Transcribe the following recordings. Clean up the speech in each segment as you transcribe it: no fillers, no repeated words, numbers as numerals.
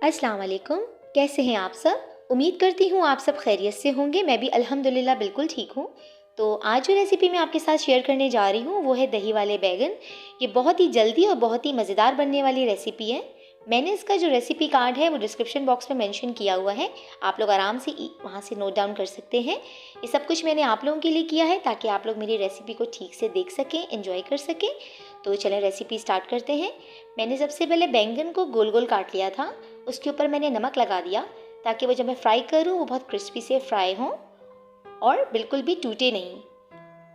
अस्सलाम वालेकुम। कैसे हैं आप सब? उम्मीद करती हूँ आप सब खैरियत से होंगे। मैं भी अल्हम्दुलिल्लाह बिल्कुल ठीक हूँ। तो आज जो रेसिपी मैं आपके साथ शेयर करने जा रही हूँ वो है दही वाले बैंगन। ये बहुत ही जल्दी और बहुत ही मज़ेदार बनने वाली रेसिपी है। मैंने इसका जो रेसिपी कार्ड है वो डिस्क्रिप्शन बॉक्स में मेंशन किया हुआ है। आप लोग आराम से वहाँ से नोट डाउन कर सकते हैं। ये सब कुछ मैंने आप लोगों के लिए किया है ताकि आप लोग मेरी रेसिपी को ठीक से देख सकें, एंजॉय कर सकें। तो चलें रेसिपी स्टार्ट करते हैं। मैंने सबसे पहले बैंगन को गोल गोल काट लिया था। उसके ऊपर मैंने नमक लगा दिया ताकि वो जब मैं फ्राई करूँ वो बहुत क्रिस्पी से फ्राई हों और बिल्कुल भी टूटे नहीं।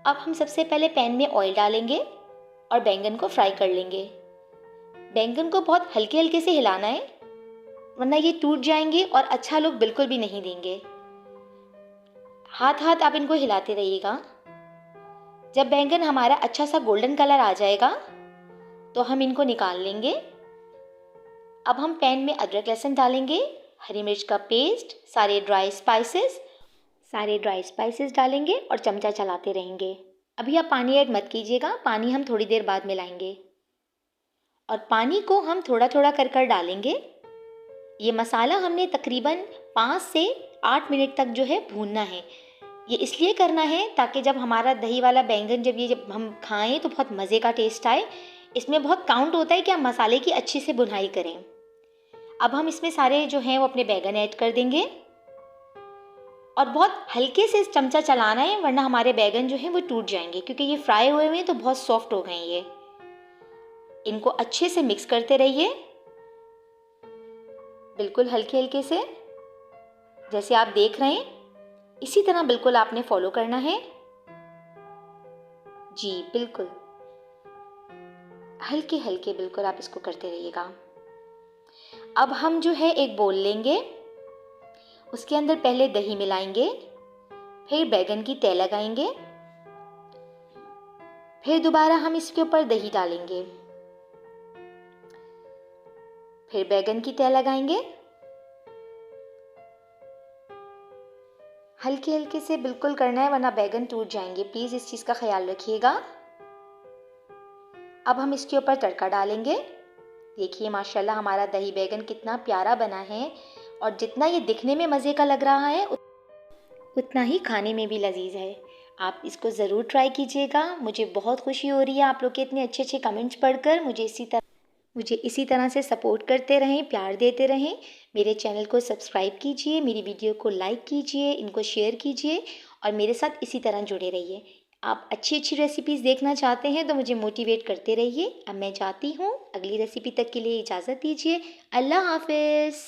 अब हम सबसे पहले पैन में ऑयल डालेंगे और बैंगन को फ्राई कर लेंगे। बैंगन को बहुत हल्के हल्के से हिलाना है वरना ये टूट जाएंगे और अच्छा लुक बिल्कुल भी नहीं देंगे। हाथ हाथ आप इनको हिलाते रहिएगा। जब बैंगन हमारा अच्छा सा गोल्डन कलर आ जाएगा तो हम इनको निकाल लेंगे। अब हम पैन में अदरक लहसुन डालेंगे, हरी मिर्च का पेस्ट, सारे ड्राई स्पाइसेस डालेंगे और चमचा चलाते रहेंगे। अभी आप पानी ऐड मत कीजिएगा, पानी हम थोड़ी देर बाद मिलाएंगे और पानी को हम थोड़ा थोड़ा कर कर डालेंगे। ये मसाला हमने तकरीबन 5 से 8 मिनट तक जो है भूनना है। ये इसलिए करना है ताकि जब हमारा दही वाला बैंगन जब हम खाएं तो बहुत मज़े का टेस्ट आए। इसमें बहुत काउंट होता है कि हम मसाले की अच्छी से भुनाई करें। अब हम इसमें सारे जो हैं वो अपने बैंगन ऐड कर देंगे और बहुत हल्के से चमचा चलाना है वरना हमारे बैंगन जो हैं वो टूट जाएंगे क्योंकि ये फ्राई हुए हुए हैं तो बहुत सॉफ्ट हो गए हैं ये। इनको अच्छे से मिक्स करते रहिए, बिल्कुल हल्के हल्के से, जैसे आप देख रहे हैं इसी तरह बिल्कुल आपने फॉलो करना है। जी बिल्कुल हल्के हल्के बिल्कुल आप इसको करते रहिएगा। अब हम जो है एक बोल लेंगे, उसके अंदर पहले दही मिलाएंगे, फिर बैंगन की तह लगाएंगे, फिर दोबारा हम इसके ऊपर दही डालेंगे, फिर बैंगन की तह लगाएंगे। हल्के हल्के से बिल्कुल करना है वरना बैंगन टूट जाएंगे, प्लीज़ इस चीज़ का ख्याल रखिएगा। अब हम इसके ऊपर तड़का डालेंगे। देखिए माशाल्लाह हमारा दही बैंगन कितना प्यारा बना है और जितना ये दिखने में मज़े का लग रहा है उतना ही खाने में भी लजीज है। आप इसको ज़रूर ट्राई कीजिएगा। मुझे बहुत खुशी हो रही है आप लोग के इतने अच्छे अच्छे कमेंट्स पढ़कर। मुझे इसी तरह से सपोर्ट करते रहें, प्यार देते रहें। मेरे चैनल को सब्सक्राइब कीजिए, मेरी वीडियो को लाइक कीजिए, इनको शेयर कीजिए और मेरे साथ इसी तरह जुड़े रहिए। आप अच्छी अच्छी रेसिपीज़ देखना चाहते हैं तो मुझे मोटिवेट करते रहिए। अब मैं जाती हूँ, अगली रेसिपी तक के लिए इजाज़त दीजिए। अल्लाह हाफ़िज़।